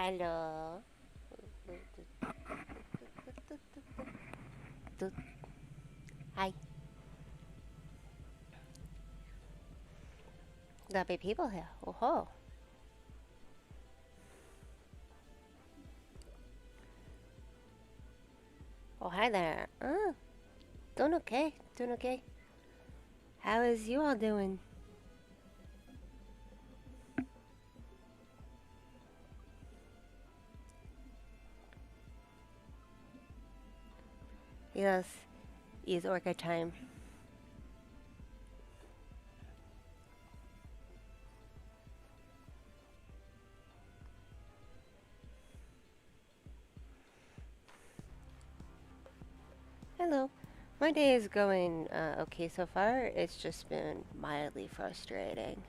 Hello. Hi. There'll be people here. Oh. Oh, hi there. Doing okay. Doing okay. How is you all doing? Yes. It's orca time. Hello. My day is going okay so far. It's just been mildly frustrating.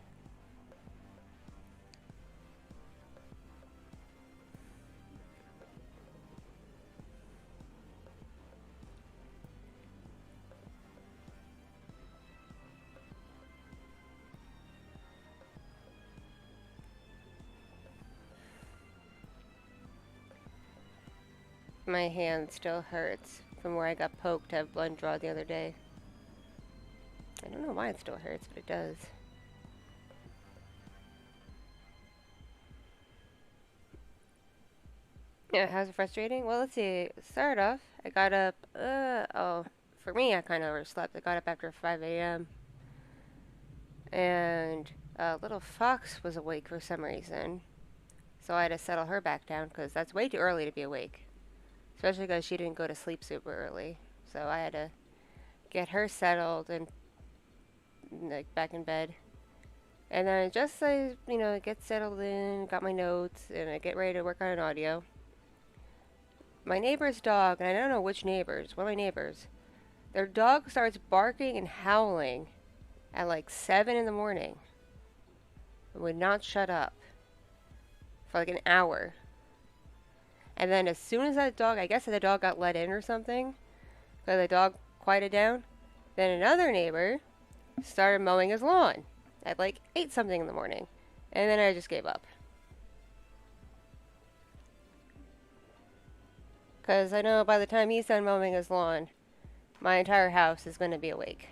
My hand still hurts from where I got poked to have blood draw the other day. I don't know why it still hurts, but it does. Yeah, how's it frustrating? Well, let's see. Start off, I got up, for me, I kind of overslept. I got up after 5 a.m. and little Fox was awake for some reason. So I had to settle her back down because that's way too early to be awake. Especially because she didn't go to sleep super early. So I had to get her settled and like back in bed. And then just get settled in, got my notes, and I get ready to work on an audio. My neighbor's dog, and I don't know which neighbors, one of my neighbors, their dog starts barking and howling at like 7 in the morning. It would not shut up for like an hour. And then as soon as that dog, I guess the dog got let in or something, because the dog quieted down, then another neighbor started mowing his lawn at like 8 something in the morning. And then I just gave up. Because I know by the time he's done mowing his lawn, my entire house is going to be awake.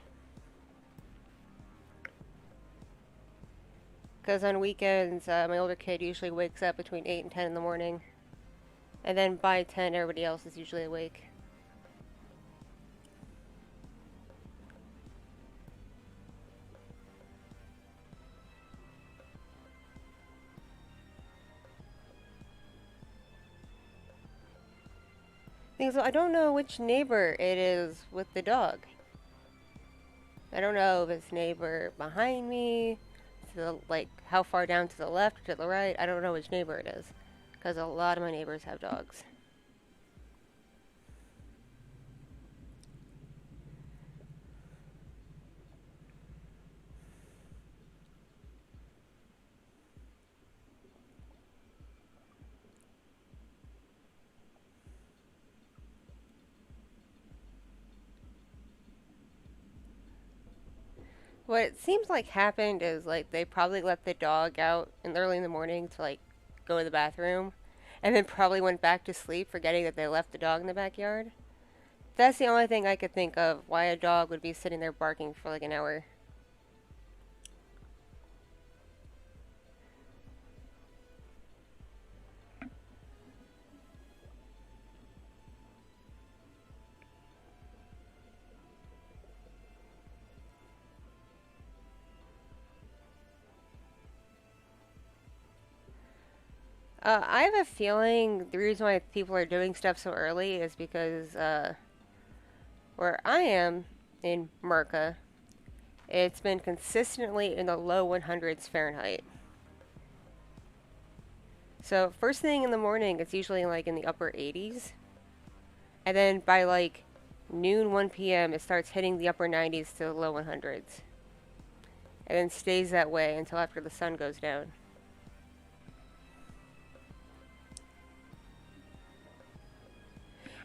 Because on weekends, my older kid usually wakes up between 8 and 10 in the morning. And then by 10, everybody else is usually awake. So I don't know which neighbor it is with the dog. I don't know if it's neighbor behind me, like how far down to the left or to the right. I don't know which neighbor it is. Because a lot of my neighbors have dogs. What it seems like happened is like they probably let the dog out early in the morning to like go to the bathroom, and then probably went back to sleep, forgetting that they left the dog in the backyard. That's the only thing I could think of why a dog would be sitting there barking for like an hour. I have a feeling the reason why people are doing stuff so early is because where I am in Merca, it's been consistently in the low 100s Fahrenheit. So first thing in the morning, it's usually like in the upper 80s, and then by like noon 1 p.m. it starts hitting the upper 90s to the low 100s, and then stays that way until after the sun goes down.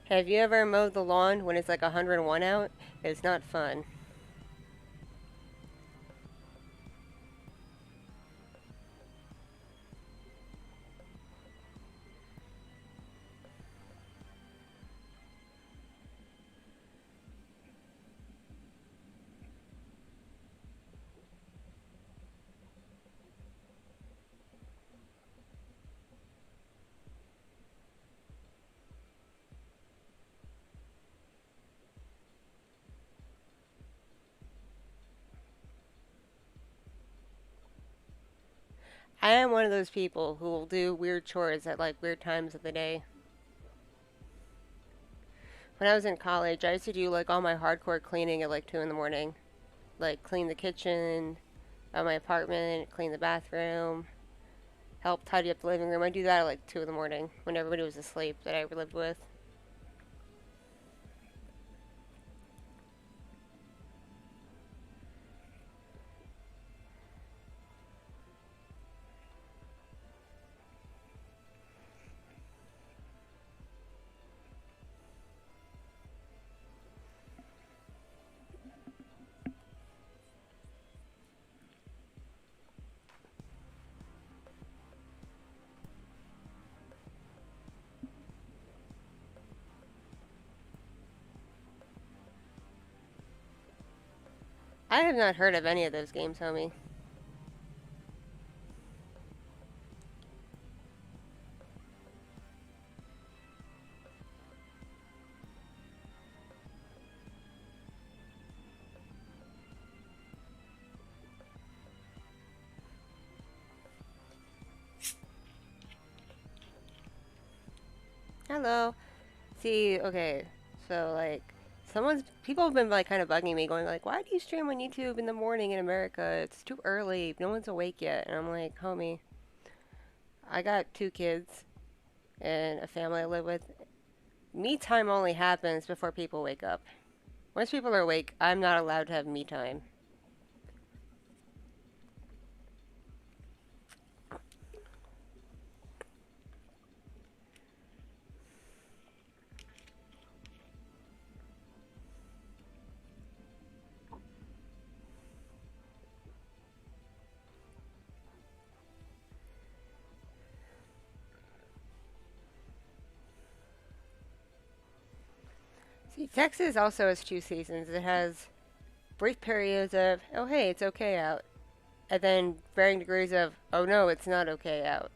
Have you ever mowed the lawn when it's like 101 out? It's not fun. I am one of those people who will do weird chores at like weird times of the day. When I was in college, I used to do like all my hardcore cleaning at like 2 in the morning. Like clean the kitchen of my apartment, clean the bathroom, help tidy up the living room. I do that at like 2 in the morning when everybody was asleep that I lived with. I have not heard of any of those games, homie. Hello. See, okay, so like, people have been like kind of bugging me, going like, "Why do you stream on YouTube in the morning in America? It's too early. No one's awake yet." And I'm like, "Homie, I got 2 kids and a family I live with. Me time only happens before people wake up. Once people are awake, I'm not allowed to have me time." See, Texas also has 2 seasons. It has brief periods of, "Oh hey, it's okay out," and then varying degrees of, "Oh no, it's not okay out."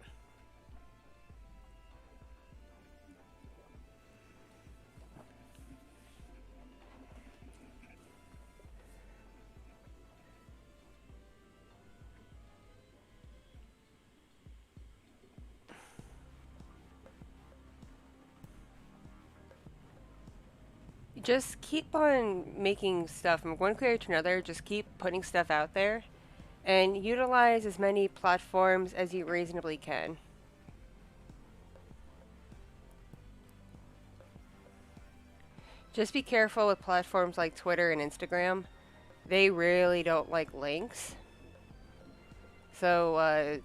Just keep on making stuff from one creator to another. Just keep putting stuff out there and utilize as many platforms as you reasonably can. Just be careful with platforms like Twitter and Instagram. They really don't like links. So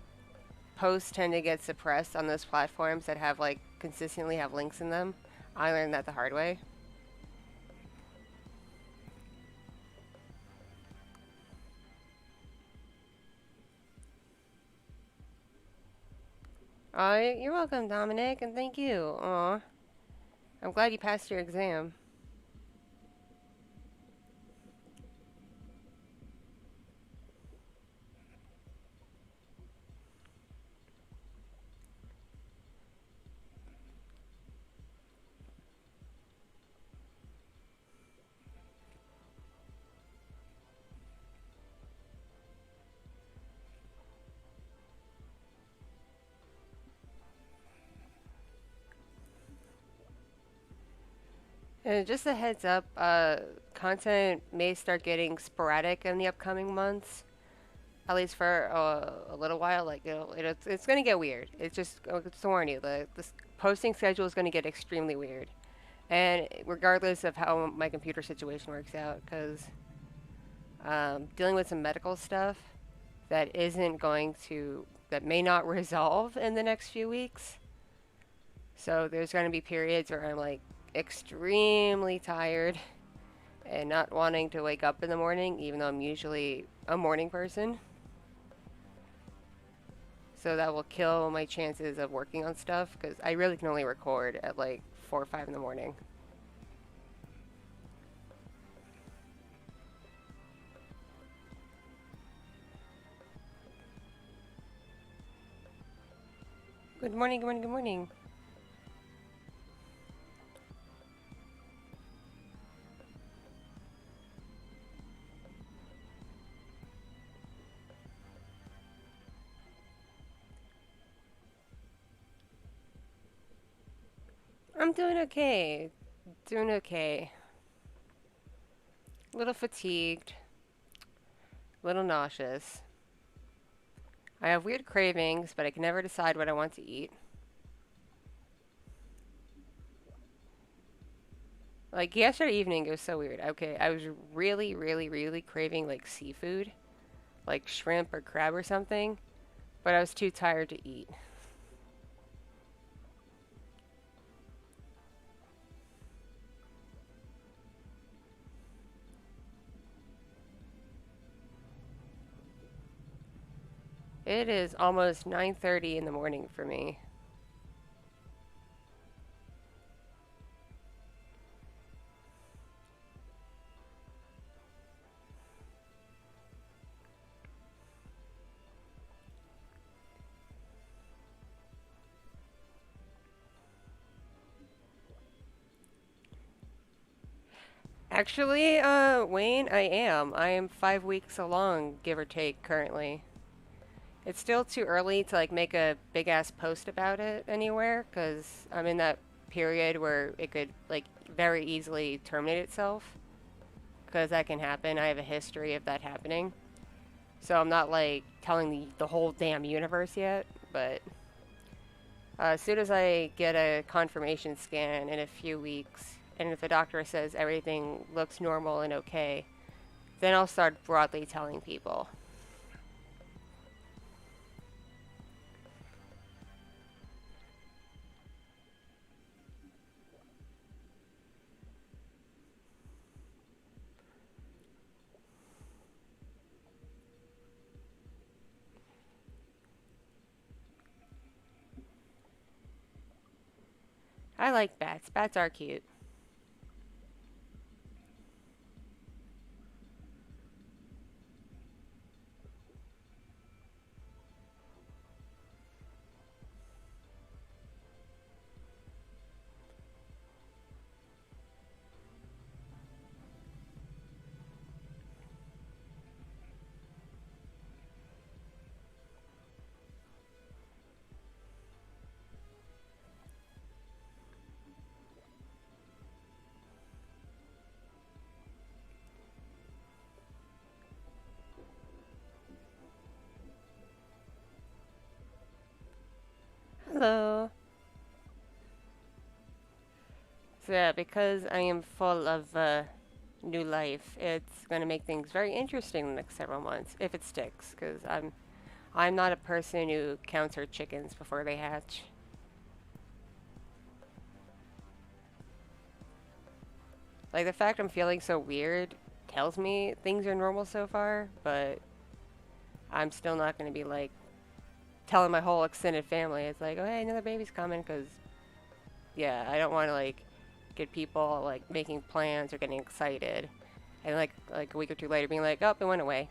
posts tend to get suppressed on those platforms that have like consistently have links in them. I learned that the hard way. You're welcome, Dominic, and thank you. Aw, I'm glad you passed your exam. Just a heads up, content may start getting sporadic in the upcoming months, at least for a little while. Like, it's going to get weird. It's just to warn you, the posting schedule is going to get extremely weird. And regardless of how my computer situation works out, because dealing with some medical stuff that may not resolve in the next few weeks. So there's going to be periods where I'm like extremely tired and not wanting to wake up in the morning, even though I'm usually a morning person. So that will kill my chances of working on stuff because I really can only record at like 4 or 5 in the morning. Good morning, good morning, good morning. I'm doing okay. Doing okay. A little fatigued, a little nauseous. I have weird cravings, but I can never decide what I want to eat. Like yesterday evening, it was so weird. Okay, I was really, really, really craving like seafood, like shrimp or crab or something, but I was too tired to eat. It is almost 9:30 in the morning for me. Actually, Wayne, I am. I am 5 weeks along, give or take, currently. It's still too early to like make a big ass post about it anywhere because I'm in that period where it could like very easily terminate itself because that can happen. I have a history of that happening. So I'm not like telling the whole damn universe yet, but as soon as I get a confirmation scan in a few weeks, and if the doctor says everything looks normal and okay, then I'll start broadly telling people. I like bats. Bats are cute. Hello. So yeah, because I am full of new life, it's going to make things very interesting the next several months if it sticks. Because I'm not a person who counts her chickens before they hatch. Like the fact I'm feeling so weird tells me things are normal so far, but I'm still not going to be like telling my whole extended family. It's like, oh hey, another baby's coming. Because yeah, I don't want to like get people like making plans or getting excited, and like a week or two later being like, oh, it went away.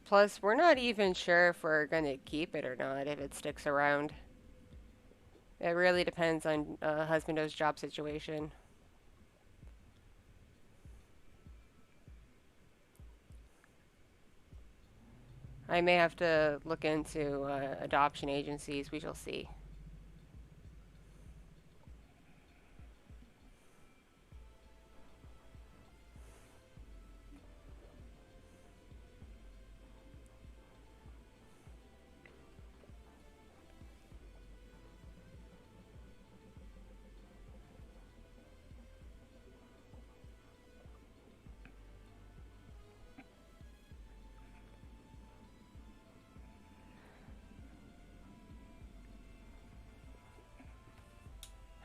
Plus, we're not even sure if we're going to keep it or not if it sticks around. It really depends on husbando's job situation. I may have to look into adoption agencies. We shall see.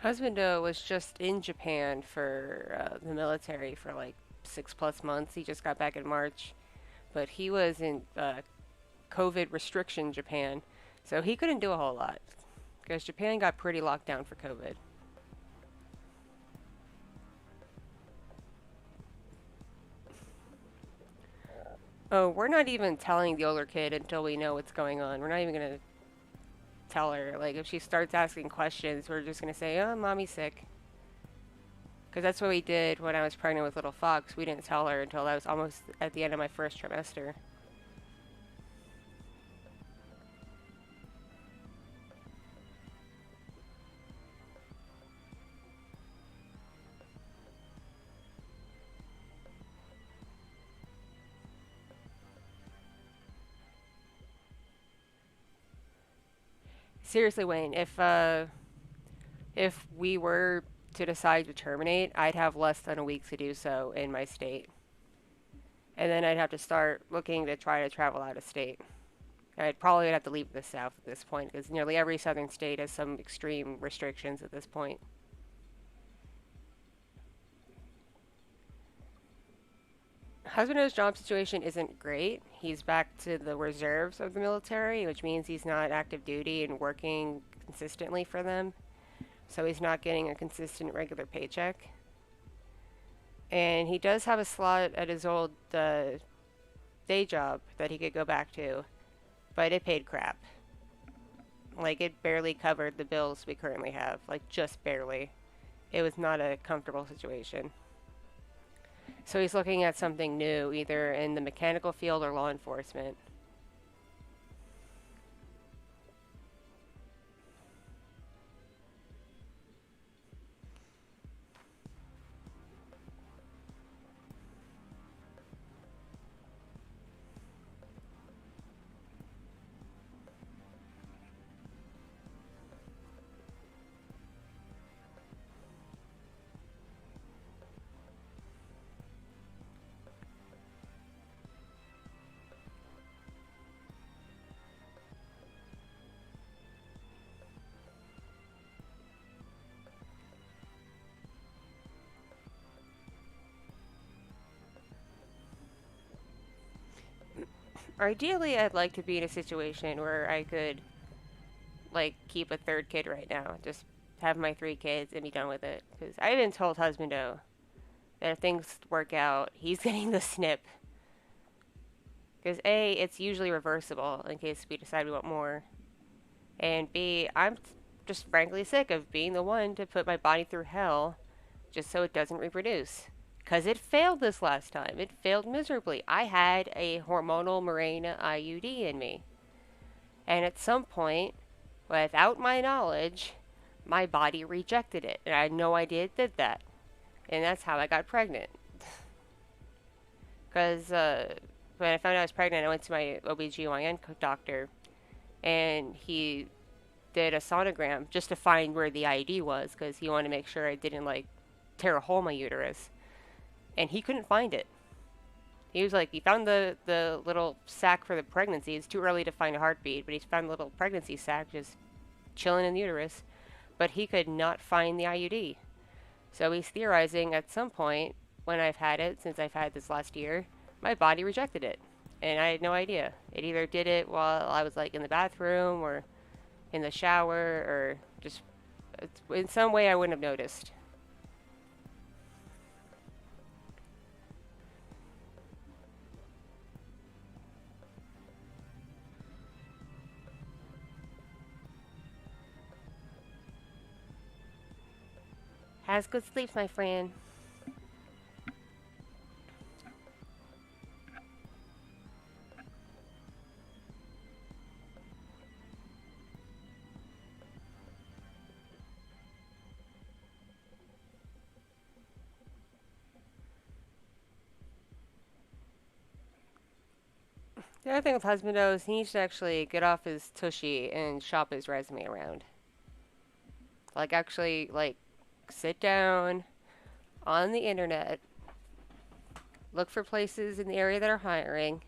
Husbando was just in Japan for the military for like 6 plus months. He just got back in March, but he was in COVID restriction Japan, so he couldn't do a whole lot because Japan got pretty locked down for COVID. Oh, we're not even telling the older kid until we know what's going on. We're not even gonna tell her. Like if she starts asking questions, we're just gonna say, "Oh, mommy's sick." Because that's what we did when I was pregnant with little Fox. We didn't tell her until I was almost at the end of my first trimester. Seriously, Wayne, if we were to decide to terminate, I'd have less than a week to do so in my state. And then I'd have to start looking to try to travel out of state. I'd probably have to leave the South at this point because nearly every southern state has some extreme restrictions at this point. Husbando's job situation isn't great. He's back to the reserves of the military, which means he's not active duty and working consistently for them. So he's not getting a consistent regular paycheck. And he does have a slot at his old day job that he could go back to, but it paid crap. Like, it barely covered the bills we currently have. Like, just barely. It was not a comfortable situation. So he's looking at something new, either in the mechanical field or law enforcement. Ideally, I'd like to be in a situation where I could, like, keep a third kid right now. Just have my 3 kids and be done with it. Because I even told Husbando that if things work out, he's getting the snip. Because A, it's usually reversible in case we decide we want more. And B, I'm just frankly sick of being the one to put my body through hell just so it doesn't reproduce. Because it failed this last time. It failed miserably. I had a hormonal Mirena IUD in me. And at some point, without my knowledge, my body rejected it. And I had no idea it did that. And that's how I got pregnant. Because when I found out I was pregnant, I went to my OBGYN doctor. And he did a sonogram just to find where the IUD was. Because he wanted to make sure I didn't, like, tear a hole in my uterus. And he couldn't find it. He was like, he found the little sac for the pregnancy. It's too early to find a heartbeat, but he found the little pregnancy sac just chilling in the uterus. But he could not find the IUD. So he's theorizing at some point, when I've had it, since I've had this last year, my body rejected it. And I had no idea. It either did it while I was like in the bathroom or in the shower or just in some way I wouldn't have noticed. Has good sleep, my friend. The other thing with Husbando is he needs to actually get off his tushy and shop his resume around. Like, actually, like, sit down on the internet, look for places in the area that are hiring,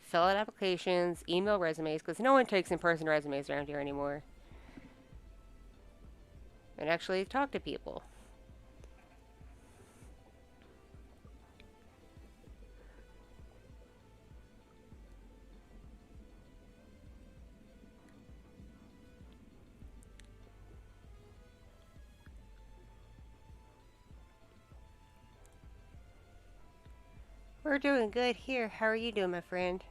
fill out applications, email resumes, because no one takes in-person resumes around here anymore. And actually talk to people. We're doing good here. How are you doing, my friend?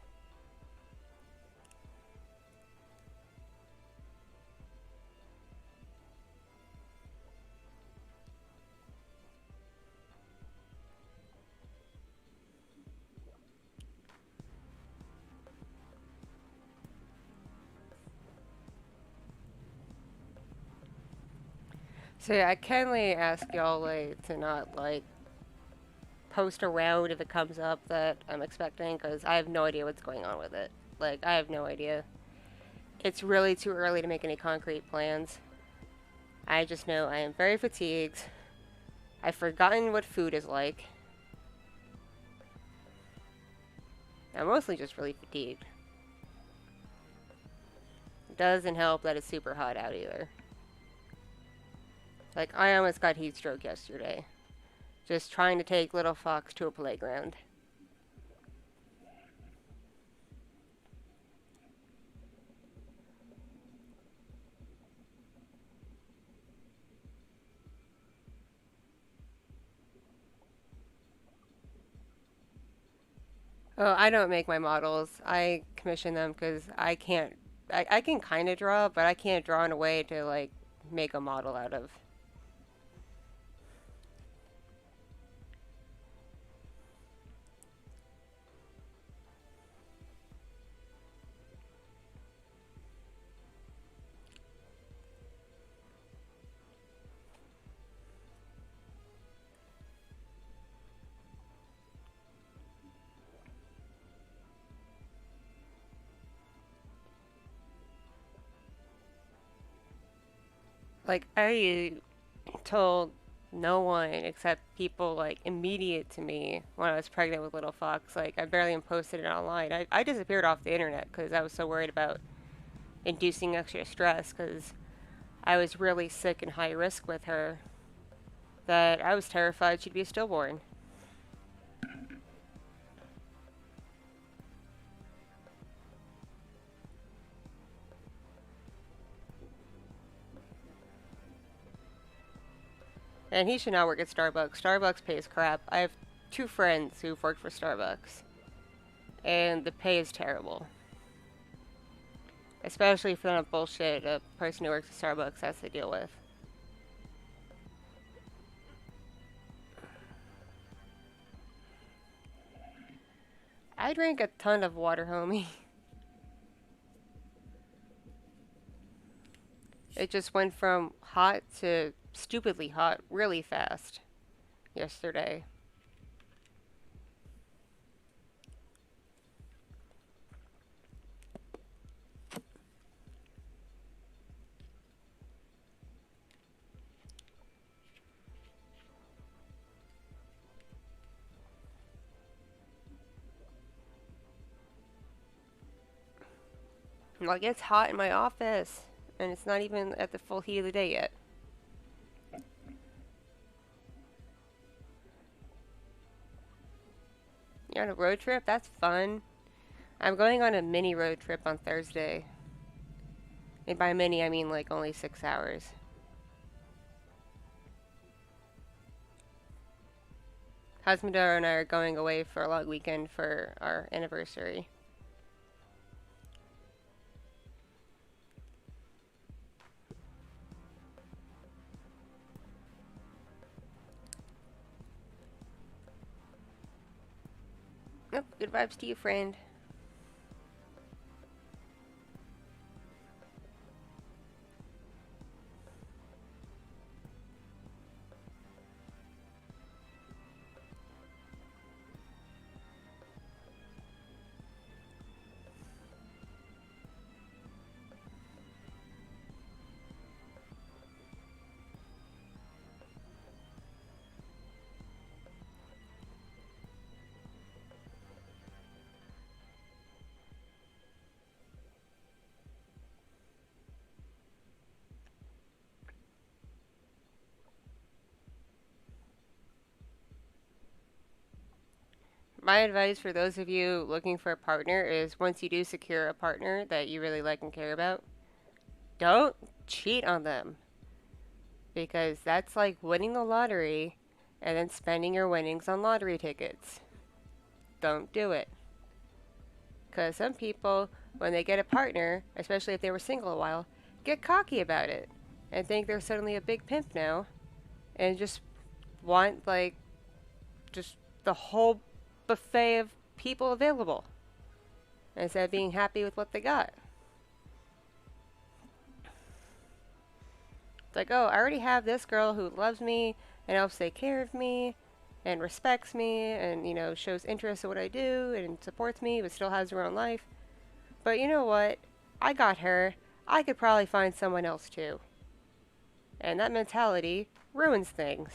So yeah, I kindly ask y'all like to not like post around if it comes up that I'm expecting, because I have no idea what's going on with it. Like, I have no idea. It's really too early to make any concrete plans. I just know I am very fatigued. I've forgotten what food is like. I'm mostly just really fatigued. It doesn't help that it's super hot out either. Like, I almost got heat stroke yesterday. Just trying to take little Fox to a playground. Oh, I don't make my models. I commission them because I can't. I can kind of draw, but I can't draw in a way to, like, make a model out of. Like, I told no one except people, like, immediate to me when I was pregnant with little Fox. Like, I barely even posted it online. I disappeared off the internet because I was so worried about inducing extra stress because I was really sick and high risk with her that I was terrified she'd be a stillborn. And he should not work at Starbucks. Starbucks pays crap. I have two friends who've worked for Starbucks, and the pay is terrible. Especially for the bullshit a person who works at Starbucks has to deal with. I drank a ton of water, homie. It just went from hot to stupidly hot really fast yesterday. Like, it's hot in my office, and it's not even at the full heat of the day yet. You're on a road trip? That's fun. I'm going on a mini road trip on Thursday. And by mini, I mean like only 6 hours. Husband and I are going away for a long weekend for our anniversary. Nope, good vibes to you, friend. My advice for those of you looking for a partner is once you do secure a partner that you really like and care about, don't cheat on them. Because that's like winning the lottery and then spending your winnings on lottery tickets. Don't do it. Because some people, when they get a partner, especially if they were single a while, get cocky about it and think they're suddenly a big pimp now and just want, like, just the whole buffet of people available instead of being happy with what they got. It's like, oh, I already have this girl who loves me and helps take care of me and respects me and, shows interest in what I do and supports me but still has her own life. But you know what? I got her. I could probably find someone else too. And that mentality ruins things.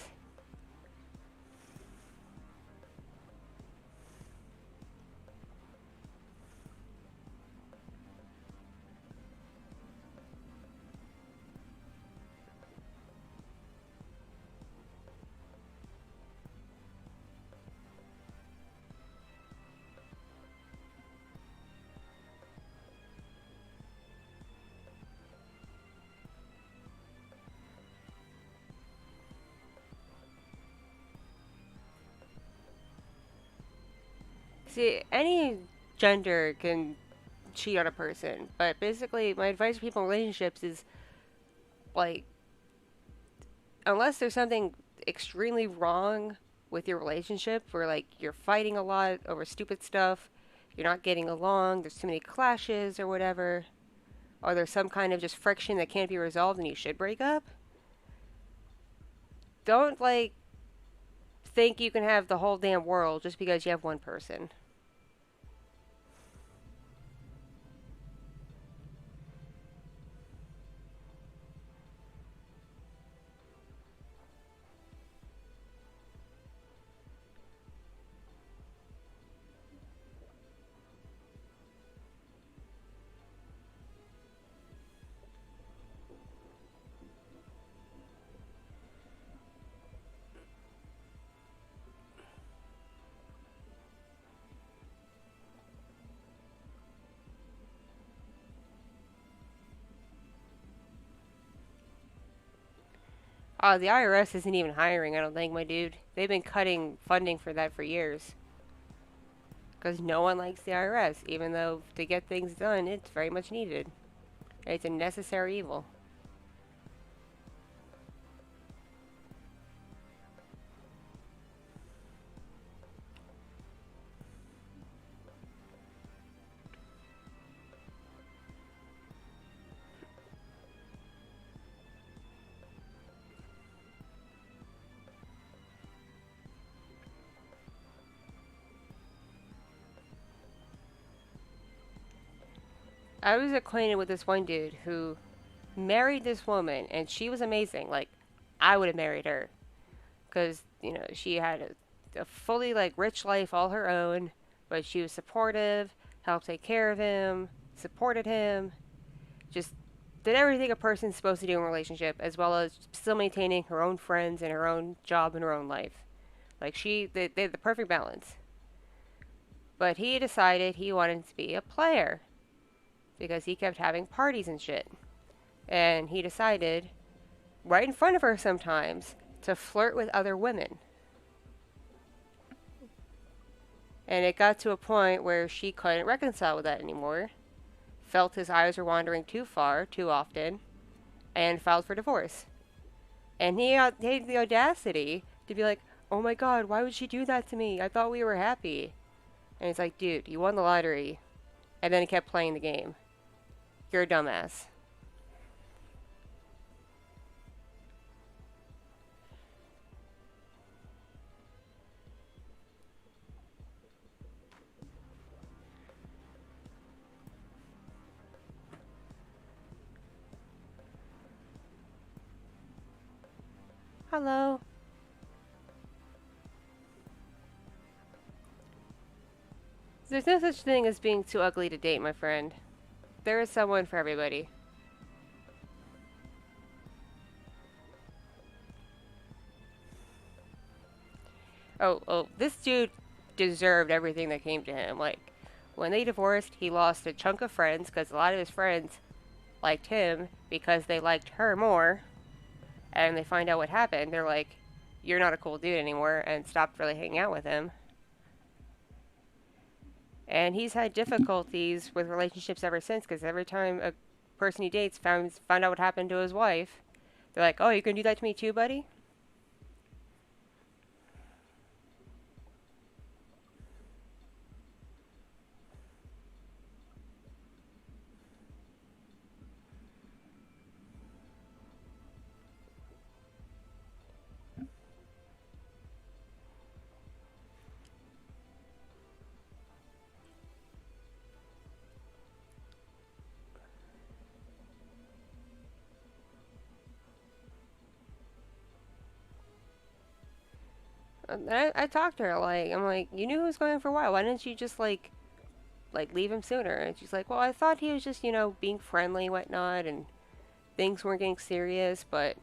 See, any gender can cheat on a person, but basically, my advice for people in relationships is like, unless there's something extremely wrong with your relationship, where like you're fighting a lot over stupid stuff, you're not getting along, there's too many clashes or whatever, or there's some kind of just friction that can't be resolved and you should break up, don't like think you can have the whole damn world just because you have one person. The IRS isn't even hiring, I don't think, my dude. They've been cutting funding for that for years. Because no one likes the IRS, even though to get things done, it's very much needed. It's a necessary evil. I was acquainted with this one dude who married this woman, and she was amazing. Like, I would have married her. Because, she had a fully, like, rich life all her own, but she was supportive, helped take care of him, supported him, just did everything a person's supposed to do in a relationship, as well as still maintaining her own friends and her own job and her own life. Like, they had the perfect balance. But he decided he wanted to be a player because he kept having parties and shit. And he decided, right in front of her sometimes, to flirt with other women. And it got to a point where she couldn't reconcile with that anymore, felt his eyes were wandering too far, too often, and filed for divorce. And he had the audacity to be like, oh my god, why would she do that to me? I thought we were happy. And he's like, dude, you won the lottery. And then he kept playing the game. You're a dumbass. Hello. There's no such thing as being too ugly to date, my friend. There is someone for everybody. Oh, this dude deserved everything that came to him. Like, when they divorced, he lost a chunk of friends because a lot of his friends liked him because they liked her more. And they find out what happened. They're like, you're not a cool dude anymore, and stopped really hanging out with him. And he's had difficulties with relationships ever since because every time a person he dates found out what happened to his wife, they're like, oh, you can do that to me too, buddy? And I talked to her like, I'm like, you knew he was going for a while. Why didn't you just like leave him sooner? And she's like, well, I thought he was just being friendly, and whatnot, and things weren't getting serious. But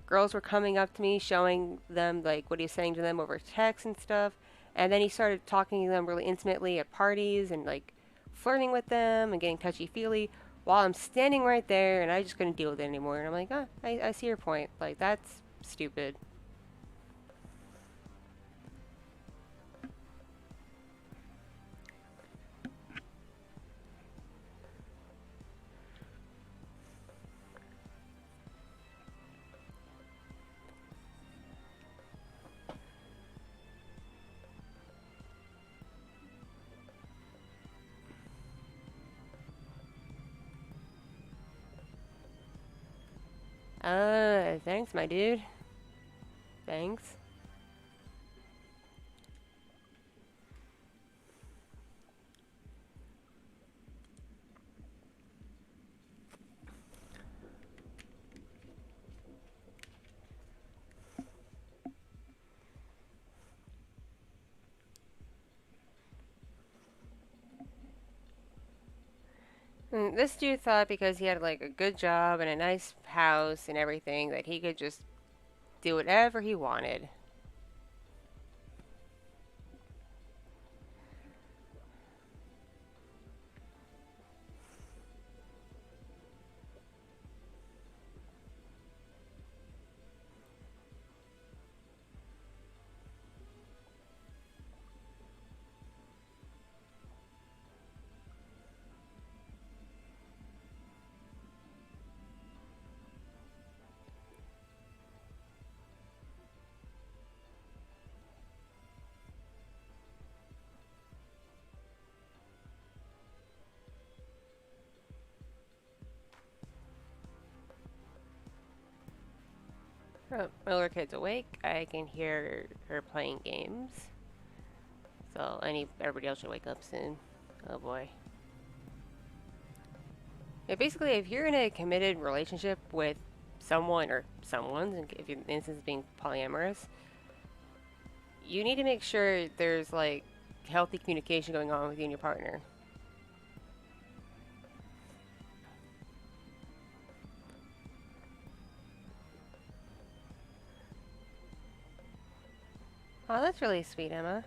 girls were coming up to me, showing them like what he was saying to them over text and stuff. And then he started talking to them really intimately at parties and like flirting with them and getting touchy feely while I'm standing right there and I just couldn't deal with it anymore. And I'm like, I see your point. Like, that's stupid. Thanks, my dude. Thanks. This dude thought because he had like a good job and a nice house and everything that he could just do whatever he wanted. Oh, my little kid's awake. I can hear her playing games. So everybody else should wake up soon. Oh boy. Yeah, basically, if you're in a committed relationship with someone or someone's, if your instance is being polyamorous, you need to make sure there's like healthy communication going on with you and your partner. Oh, that's really sweet, Emma.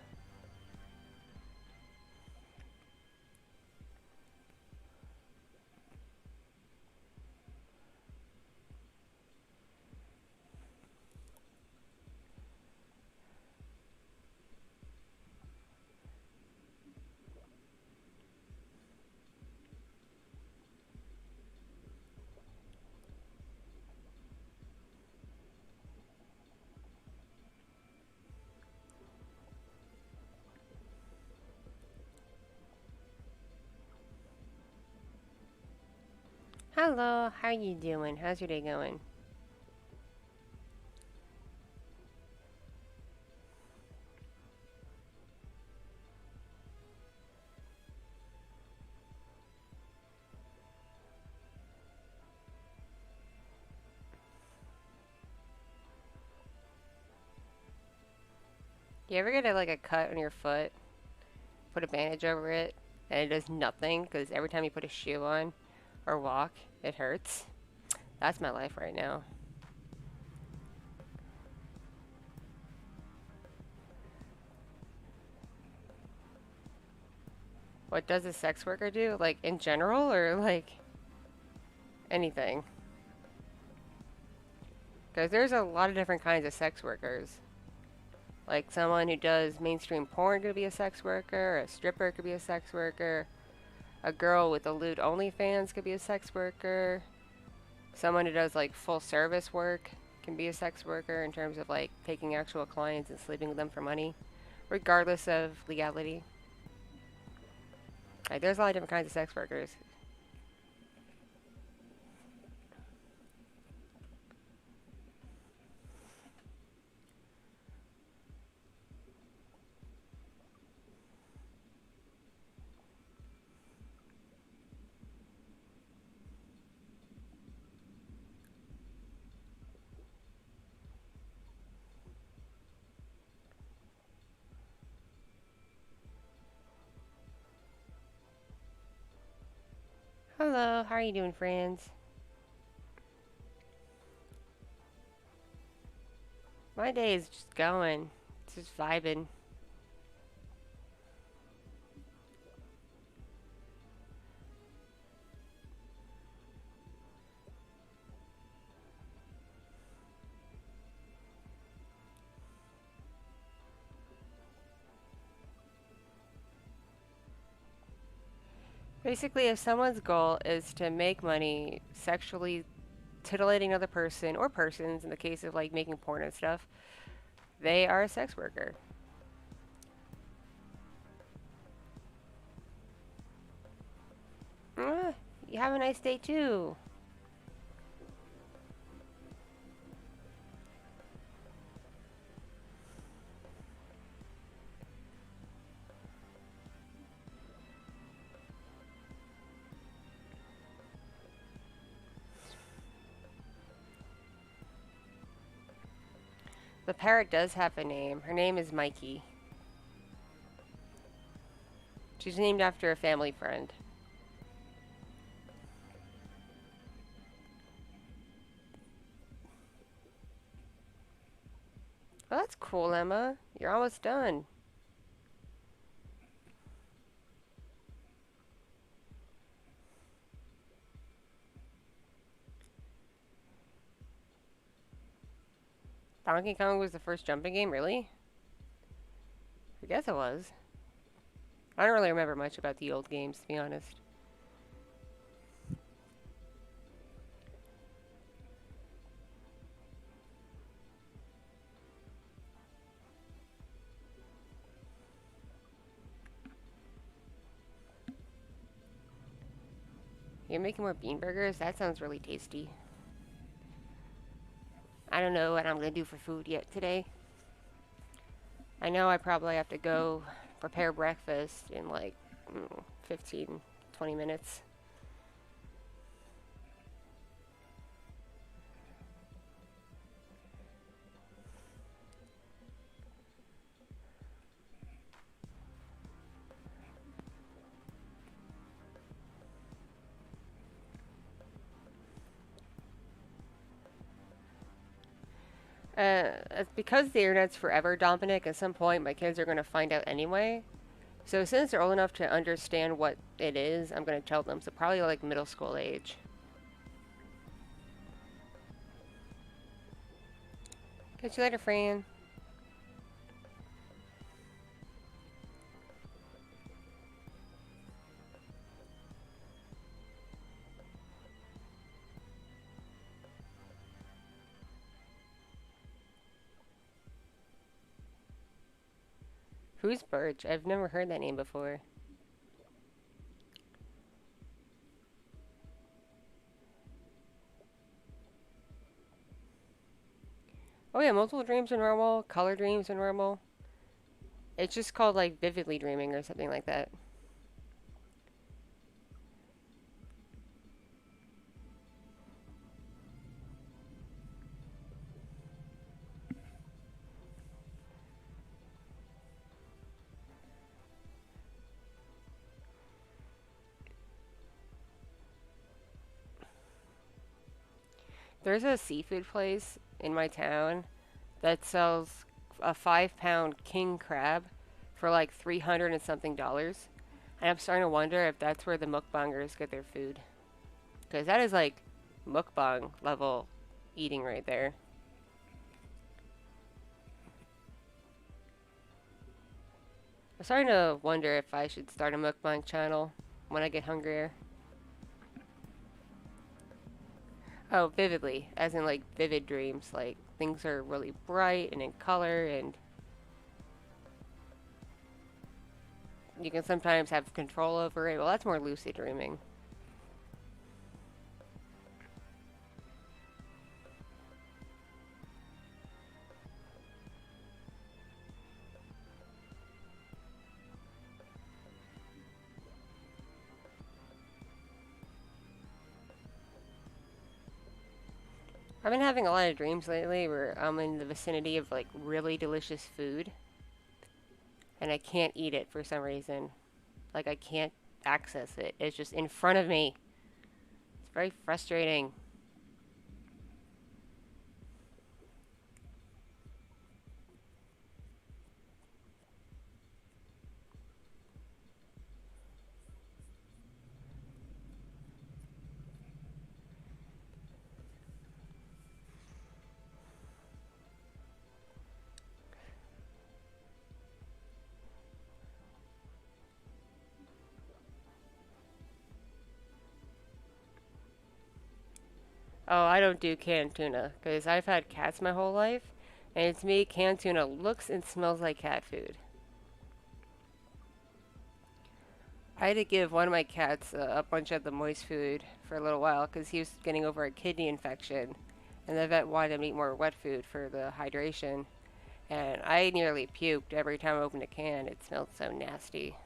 Hello, how you doing? How's your day going? You ever get like a cut on your foot, put a bandage over it, and it does nothing because every time you put a shoe on or walk, it hurts? That's my life right now. What does a sex worker do? Like in general or like anything? Because there's a lot of different kinds of sex workers. Like someone who does mainstream porn could be a sex worker, a stripper could be a sex worker, a girl with a lewd OnlyFans could be a sex worker, someone who does like full service work can be a sex worker in terms of like taking actual clients and sleeping with them for money, regardless of legality. Like there's a lot of different kinds of sex workers. Hello, how are you doing, friends? My day is just going. It's just vibing. Basically, if someone's goal is to make money sexually titillating another person or persons, in the case of like making porn and stuff, they are a sex worker. You have a nice day too. The parrot does have a name. Her name is Mikey. She's named after a family friend. Well, that's cool, Emma. You're almost done. Donkey Kong was the first jumping game, really? I guess it was. I don't really remember much about the old games, to be honest. You're making more bean burgers? That sounds really tasty. I don't know what I'm gonna do for food yet today. I know I probably have to go prepare breakfast in like 15, 20 minutes. Because the internet's forever, Dominic, at some point my kids are going to find out anyway. So since they're old enough to understand what it is, I'm going to tell them. So probably like middle school age. Catch you later, Fran. Who's Birch? I've never heard that name before. Oh yeah, multiple dreams are normal. Color dreams are normal. It's just called like vividly dreaming or something like that. There's a seafood place in my town that sells a 5 pound king crab for like 300 and something dollars. And I'm starting to wonder if that's where the mukbangers get their food. Because that is like mukbang level eating right there. I'm starting to wonder if I should start a mukbang channel when I get hungrier. Oh, vividly, as in like vivid dreams. Like things are really bright and in color, and you can sometimes have control over it. Well, that's more lucid dreaming. I've been having a lot of dreams lately where I'm in the vicinity of like really delicious food and I can't eat it for some reason. Like I can't access it. It's just in front of me. Very frustrating. Oh, I don't do canned tuna because I've had cats my whole life, and to me, canned tuna looks and smells like cat food. I had to give one of my cats a bunch of the moist food for a little while because he was getting over a kidney infection, and the vet wanted him to eat more wet food for the hydration. And I nearly puked every time I opened a can. It smelled so nasty.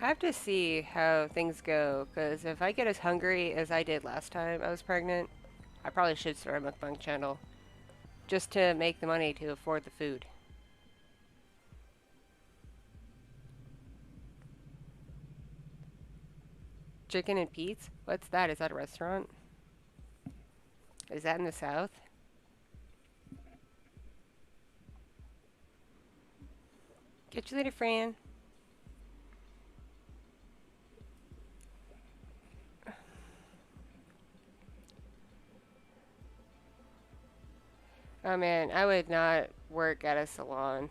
I have to see how things go because if I get as hungry as I did last time I was pregnant, I probably should start a mukbang channel just to make the money to afford the food. Chicken and Pete's? What's that? Is that a restaurant? Is that in the South? Get you later, Fran. Oh man, I would not work at a salon.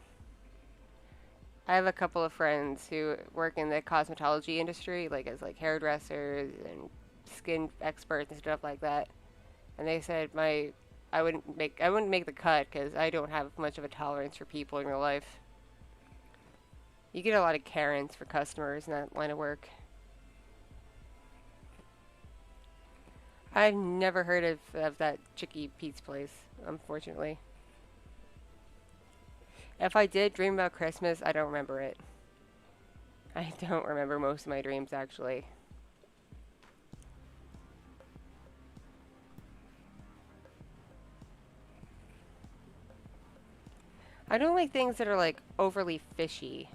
I have a couple of friends who work in the cosmetology industry, like as like hairdressers and skin experts and stuff like that. And they said I wouldn't make the cut because I don't have much of a tolerance for people in real life. You get a lot of Karens for customers in that line of work. I've never heard of that Chicky Pete's place, unfortunately. If I did dream about Christmas, I don't remember it. I don't remember most of my dreams, actually. I don't like things that are like overly fishy.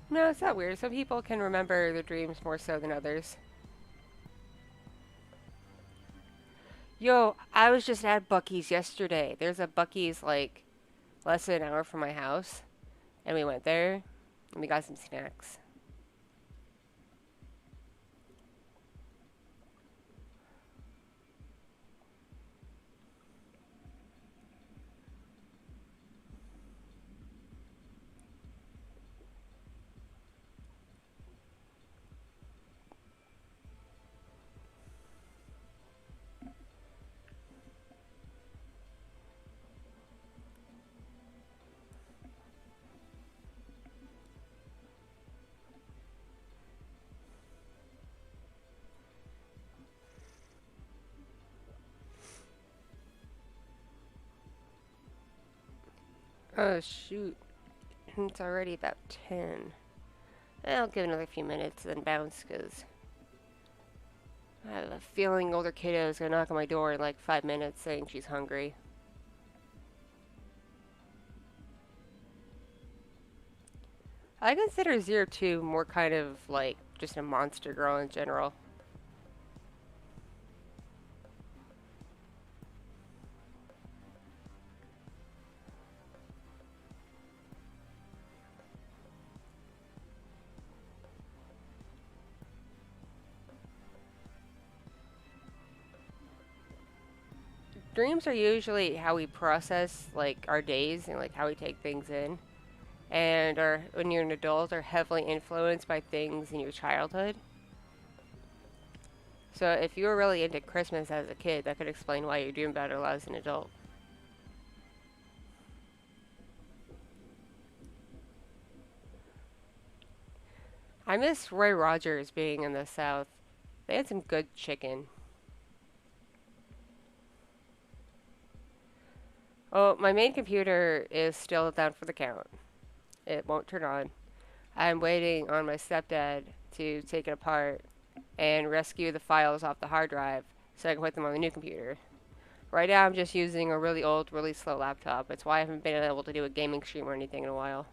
No, it's not weird. Some people can remember their dreams more so than others. Yo, I was just at Bucky's yesterday. There's a Bucky's like less than an hour from my house, and we went there and we got some snacks. Oh shoot, it's already about 10. I'll give it another few minutes then bounce because I have a feeling older kiddo is gonna knock on my door in like 5 minutes saying she's hungry. I consider Zero Two more kind of like just a monster girl in general. Dreams are usually how we process like our days and like how we take things in, and are when you're an adult are heavily influenced by things in your childhood. So if you were really into Christmas as a kid, that could explain why you're dreaming about it a lot as an adult. I miss Roy Rogers being in the South. They had some good chicken. Oh, my main computer is still down for the count. It won't turn on. I'm waiting on my stepdad to take it apart and rescue the files off the hard drive so I can put them on the new computer. Right now, I'm just using a really old, really slow laptop. That's why I haven't been able to do a gaming stream or anything in a while.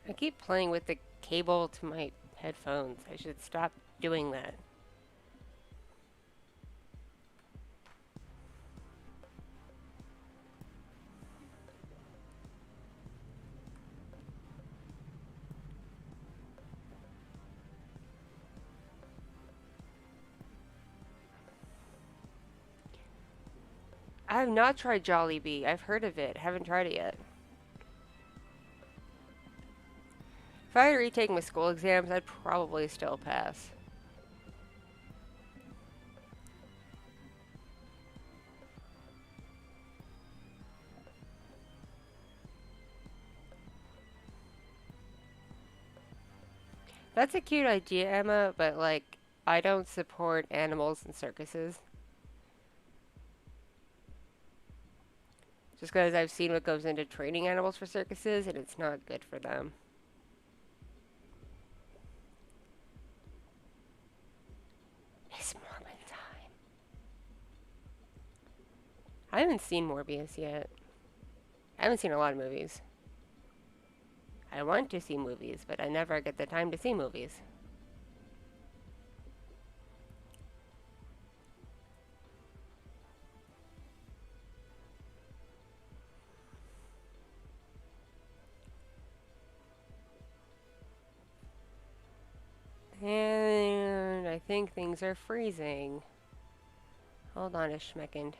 I keep playing with the cable to my headphones. I should stop doing that. I have not tried Jollibee. I've heard of it. Haven't tried it yet. If I had to retake my school exams, I'd probably still pass. That's a cute idea, Emma, but like, I don't support animals in circuses. Just because I've seen what goes into training animals for circuses, and it's not good for them. It's Mormon time. I haven't seen Morbius yet. I haven't seen a lot of movies. I want to see movies, but I never get the time to see movies. And I think things are freezing. Hold on a schmeckend.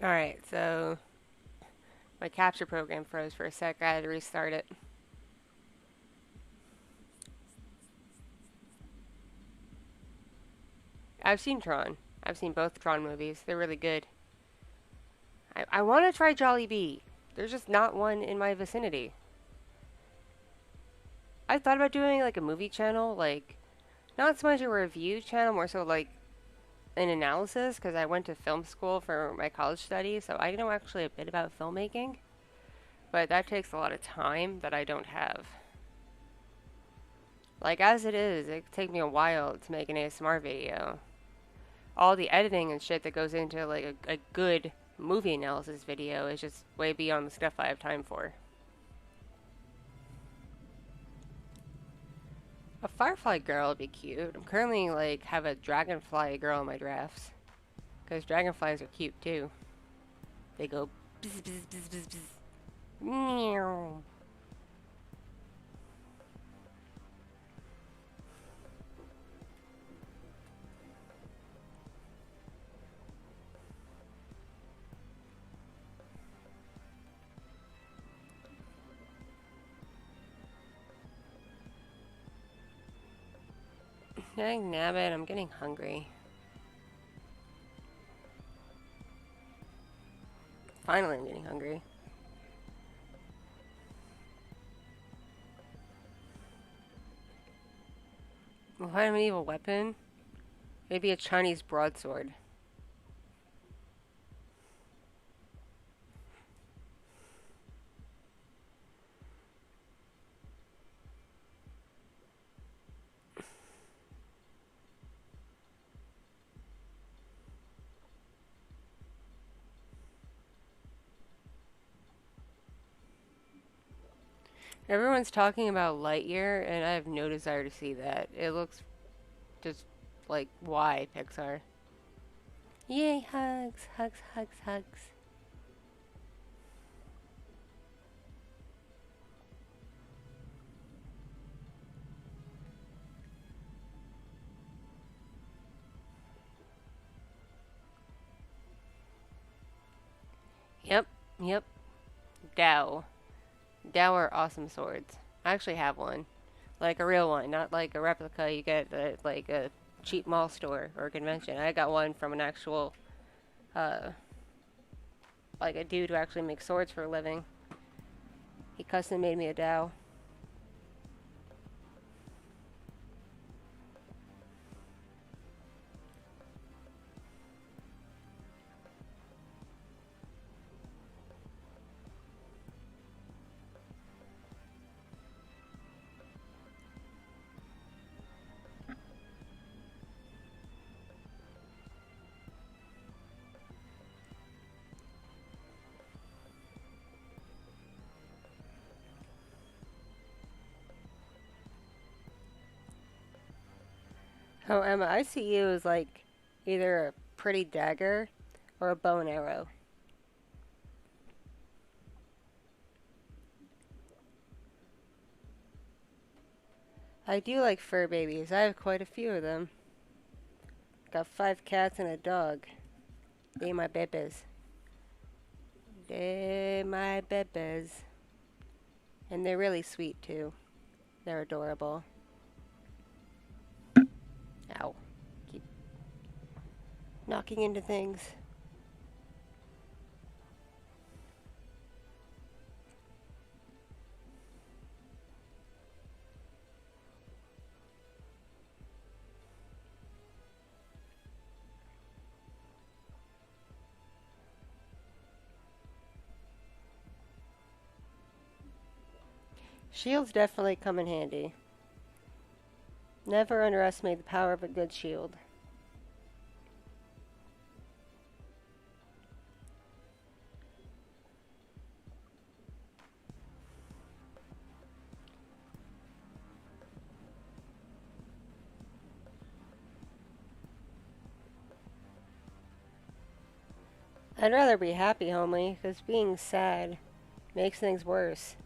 Alright, so my capture program froze for a sec. I had to restart it. I've seen Tron. I've seen both Tron movies. They're really good. I want to try Jollibee. There's just not one in my vicinity. I thought about doing like a movie channel, like not so much a review channel, more so like an analysis, because I went to film school for my college studies, so I know actually a bit about filmmaking. But that takes a lot of time that I don't have. Like as it is, it could take me a while to make an ASMR video. All the editing and shit that goes into like a good movie analysis video is just way beyond the stuff I have time for. A firefly girl would be cute. I'm currently like have a dragonfly girl in my drafts. Because dragonflies are cute too. They go bzz bzz bzz bzz bzz. Meow. Dang nabbit, I'm getting hungry. Finally, I'm getting hungry. If I have an evil weapon, it'd be a Chinese broadsword. Everyone's talking about Lightyear, and I have no desire to see that. It looks just like, why, Pixar? Yay, hugs, hugs, hugs, hugs. Yep, yep. Dow. Dow are awesome swords. I actually have one. Like a real one, not like a replica you get at like a cheap mall store or convention. I got one from an actual, uh, like a dude who actually makes swords for a living. He custom made me a Dow. Oh, Emma, I see you as like either a pretty dagger or a bow and arrow. I do like fur babies. I have quite a few of them. Got 5 cats and a dog. They my bebes. They my bebes. And they're really sweet too. They're adorable. Ow. Keep knocking into things. Shields definitely come in handy. Never underestimate the power of a good shield. I'd rather be happy, homie, because being sad makes things worse.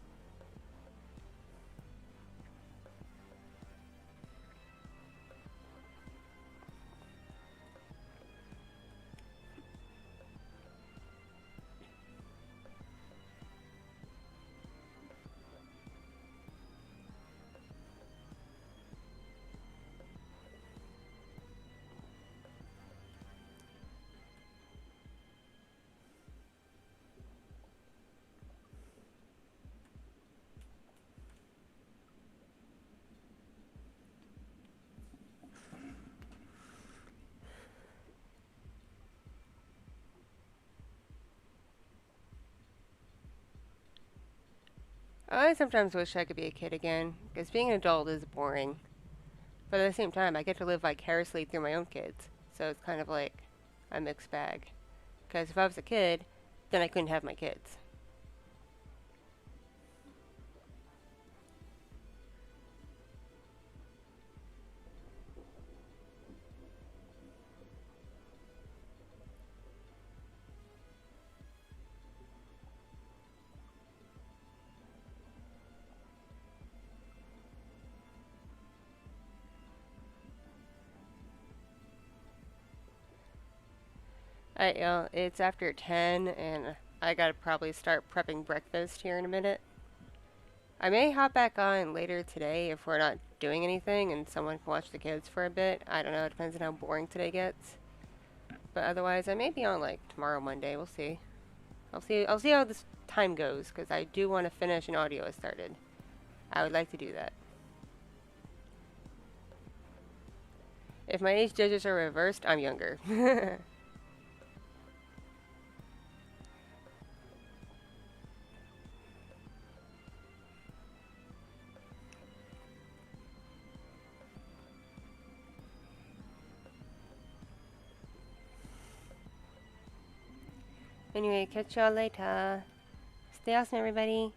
I sometimes wish I could be a kid again, because being an adult is boring. But at the same time, I get to live vicariously through my own kids, so it's kind of like a mixed bag. Because if I was a kid, then I couldn't have my kids. It's after 10, and I gotta probably start prepping breakfast here in a minute. I may hop back on later today if we're not doing anything and someone can watch the kids for a bit. I don't know. It depends on how boring today gets. But otherwise, I may be on like tomorrow, Monday. We'll see. I'll see how this time goes because I do want to finish an audio I started. I would like to do that. If my age digits are reversed, I'm younger. Anyway, catch y'all later. Stay awesome, everybody.